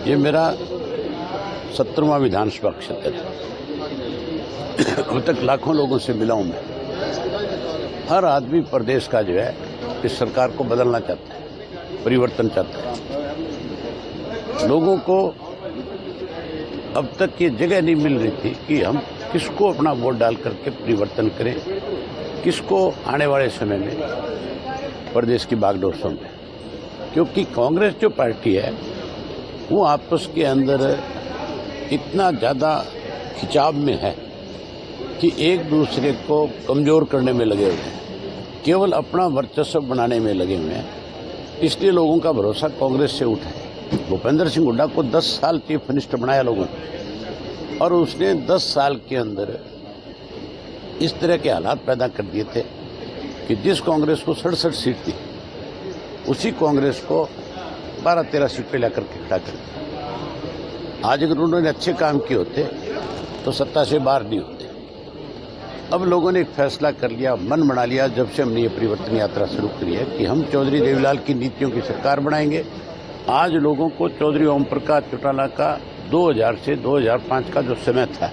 ये मेरा 17वां विधानसभा क्षेत्र है। अब तक लाखों लोगों से मिला हूं मैं। हर आदमी प्रदेश का जो है इस सरकार को बदलना चाहता है, परिवर्तन चाहता है। लोगों को अब तक ये जगह नहीं मिल रही थी कि हम किसको अपना वोट डाल करके परिवर्तन करें, किसको आने वाले समय में प्रदेश की बागडोर सौंपे। क्योंकि कांग्रेस जो पार्टी है वो आपस के अंदर इतना ज्यादा खिंचाव में है कि एक दूसरे को कमजोर करने में लगे हुए हैं, केवल अपना वर्चस्व बनाने में लगे हुए हैं। इसलिए लोगों का भरोसा कांग्रेस से उठा है। भूपेंद्र सिंह हुड्डा को 10 साल चीफ मिनिस्टर बनाया लोगों ने, और उसने 10 साल के अंदर इस तरह के हालात पैदा कर दिए थे कि जिस कांग्रेस को 67 सीट थी उसी कांग्रेस को 12-13 सीट पे लेकर के खड़ा कर दिया। आज अगर उन्होंने अच्छे काम किए होते तो सत्ता से बाहर नहीं होते। अब लोगों ने एक फैसला कर लिया, मन बना लिया जब से हमने ये परिवर्तन यात्रा शुरू करी है कि हम चौधरी देवीलाल की नीतियों की सरकार बनाएंगे। आज लोगों को चौधरी ओम प्रकाश चौटाला का 2000 से 2005 का जो समय था,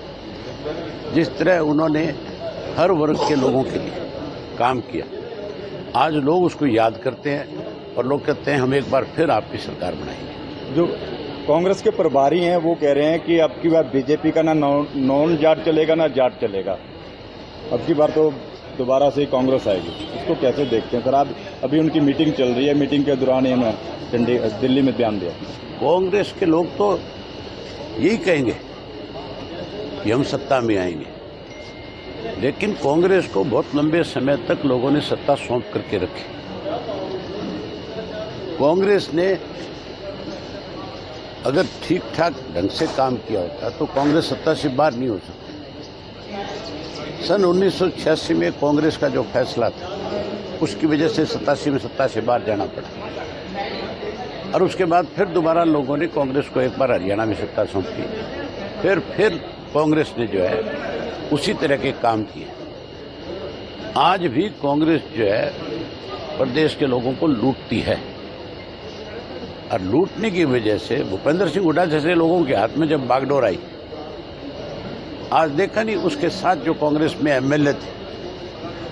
जिस तरह उन्होंने हर वर्ग के लोगों के लिए काम किया, आज लोग उसको याद करते हैं और लोग कहते हैं हम एक बार फिर आपकी सरकार बनाएंगे। जो कांग्रेस के प्रभारी हैं वो कह रहे हैं कि अब की बार बीजेपी का ना नॉन जाट चलेगा ना जाट चलेगा, अब की बार तो दोबारा से कांग्रेस आएगी। इसको कैसे देखते हैं सर? आज अभी उनकी मीटिंग चल रही है, मीटिंग के दौरान इन्होंने दिल्ली में बयान दिया। कांग्रेस के लोग तो यही कहेंगे कि हम सत्ता में आएंगे, लेकिन कांग्रेस को बहुत लंबे समय तक लोगों ने सत्ता सौंप करके रखी। कांग्रेस ने अगर ठीक ठाक ढंग से काम किया होता तो कांग्रेस सत्ता से बाहर नहीं हो सकती। सन 1986 में कांग्रेस का जो फैसला था उसकी वजह से 87 में सत्ता से बाहर जाना पड़ा, और उसके बाद फिर दोबारा लोगों ने कांग्रेस को एक बार हरियाणा में सत्ता सौंपी। फिर कांग्रेस ने जो है उसी तरह के काम किए। आज भी कांग्रेस जो है प्रदेश के लोगों को लूटती है, और लूटने की वजह से भूपेंद्र सिंह हुड्डा जैसे लोगों के हाथ में जब बागडोर आई, आज देखा नहीं उसके साथ जो कांग्रेस में एमएलए थे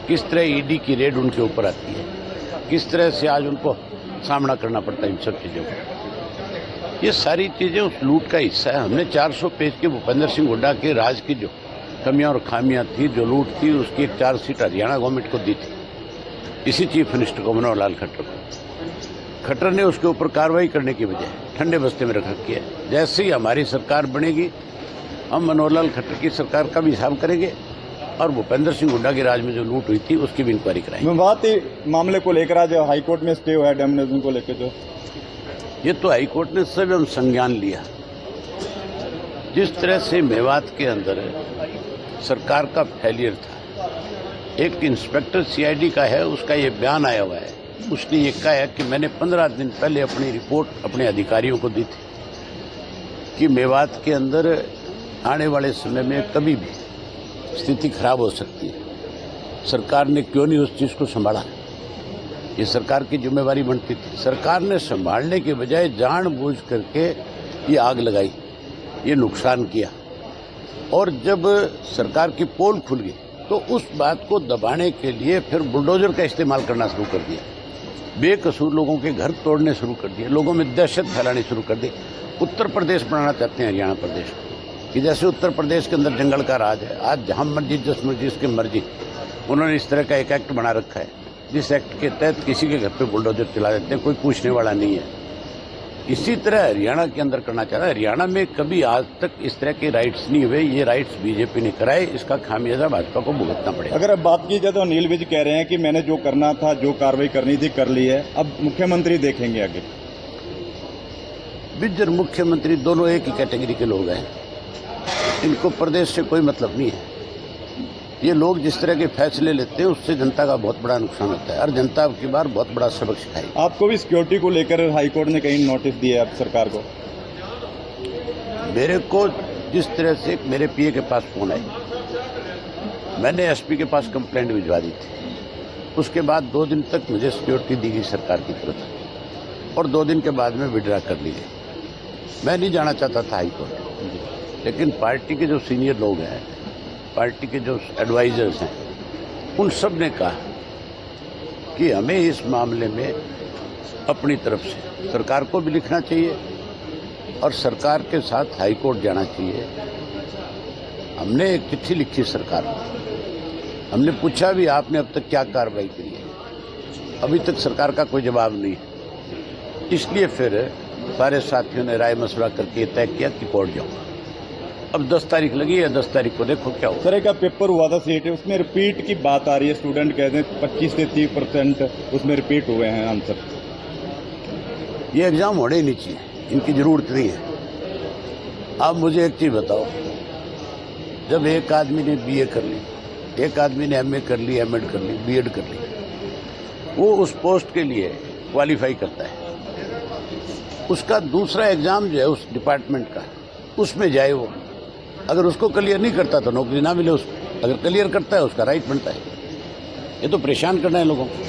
किस तरह ईडी की रेड उनके ऊपर आती है, किस तरह से आज उनको सामना करना पड़ता है इन सब चीजों का। ये सारी चीजें उस लूट का हिस्सा है। हमने 400 पेज के भूपेंद्र सिंह हुड्डा के राज की जो कमियां और खामियां थी, जो लूट थी, उसकी एक 4 सीट हरियाणा गवर्नमेंट को दी थी, इसी चीफ मिनिस्टर को, मनोहर लाल खट्टर को। खट्टर ने उसके ऊपर कार्रवाई करने की बजाय ठंडे बस्ते में रख रखी है। जैसे ही हमारी सरकार बनेगी हम मनोहर लाल खट्टर की सरकार का भी हिसाब करेंगे और भूपेंद्र सिंह हुड्डा के राज में जो लूट हुई थी उसकी भी इंक्वायरी कराएंगे। बात मामले को लेकर आज हाईकोर्ट में स्टे हुआ है डैमेनेशन को लेकर, जो ये तो हाईकोर्ट ने स्वयं संज्ञान लिया। जिस तरह से मेवात के अंदर सरकार का फेलियर था, एक इंस्पेक्टर सीआईडी का है, उसका ये बयान आया हुआ है। उसने ये कहा है कि मैंने 15 दिन पहले अपनी रिपोर्ट अपने अधिकारियों को दी थी कि मेवात के अंदर आने वाले समय में कभी भी स्थिति खराब हो सकती है। सरकार ने क्यों नहीं उस चीज को संभाला? ये सरकार की जिम्मेवारी बनती थी। सरकार ने संभालने के बजाय जानबूझ करके ये आग लगाई, ये नुकसान किया, और जब सरकार की पोल खुल गई तो उस बात को दबाने के लिए फिर बुलडोजर का इस्तेमाल करना शुरू कर दिया। बेकसूर लोगों के घर तोड़ने शुरू कर दिए, लोगों में दहशत फैलानी शुरू कर दी। उत्तर प्रदेश बनाना चाहते हैं हरियाणा प्रदेश को, कि जैसे उत्तर प्रदेश के अंदर जंगल का राज है। आज जहां मर्जी जिस मर्जी इसकी मर्जी, उन्होंने इस तरह का एक एक्ट बना रखा है जिस एक्ट के तहत किसी के घर पे बुलडोजर चला देते हैं, कोई पूछने वाला नहीं है। इसी तरह हरियाणा के अंदर करना चाह रहा है। हरियाणा में कभी आज तक इस तरह के राइट्स नहीं हुए, ये राइट्स बीजेपी ने कराए, इसका खामियाजा भाजपा को भुगतना पड़ेगा। अगर अब बात की जाए तो अनिल विज कह रहे हैं कि मैंने जो करना था, जो कार्रवाई करनी थी कर ली है, अब मुख्यमंत्री देखेंगे आगे। विज और मुख्यमंत्री दोनों एक ही कैटेगरी के लोग हैं, इनको प्रदेश से कोई मतलब नहीं है। ये लोग जिस तरह के फैसले लेते हैं उससे जनता का बहुत बड़ा नुकसान होता है, और जनता की बार बहुत बड़ा सबक सिखाई। आपको भी सिक्योरिटी को लेकर हाईकोर्ट ने कहीं नोटिस दिया है सरकार को? मेरे को जिस तरह से मेरे पीए के पास फोन आई, मैंने एसपी के पास कंप्लेंट भिजवा दी थी। उसके बाद 2 दिन तक मुझे सिक्योरिटी दी गई सरकार की तरफ से, और 2 दिन के बाद में विड्रा कर ली गई। मैं नहीं जाना चाहता था हाईकोर्ट, लेकिन पार्टी के जो सीनियर लोग हैं, पार्टी के जो एडवाइजर्स हैं, उन सब ने कहा कि हमें इस मामले में अपनी तरफ से सरकार को भी लिखना चाहिए और सरकार के साथ हाईकोर्ट जाना चाहिए। हमने एक चिट्ठी लिखी सरकार को, हमने पूछा भी आपने अब तक क्या कार्रवाई की है, अभी तक सरकार का कोई जवाब नहीं है। इसलिए फिर सारे साथियों ने राय मशवरा करके तय किया कि कोर्ट जाऊंगा। अब 10 तारीख लगी है, 10 तारीख को देखो क्या होगा। सर एक पेपर हुआ था सीट, उसमें रिपीट की बात आ रही है, स्टूडेंट कहते हैं 25 से 30% उसमें रिपीट हुए हैं आंसर। ये एग्जाम होने ही नहीं चाहिए, इनकी जरूरत नहीं है। आप मुझे एक चीज बताओ, जब एक आदमी ने बीए कर ली, एक आदमी ने एमए कर ली, एमएड कर ली, बीएड कर ली, वो उस पोस्ट के लिए क्वालिफाई करता है, उसका दूसरा एग्जाम जो है उस डिपार्टमेंट का, उसमें जाए वो, अगर उसको क्लियर नहीं करता तो नौकरी ना मिले उसको, अगर क्लियर करता है उसका राइट बनता है। ये तो परेशान करना है लोगों को।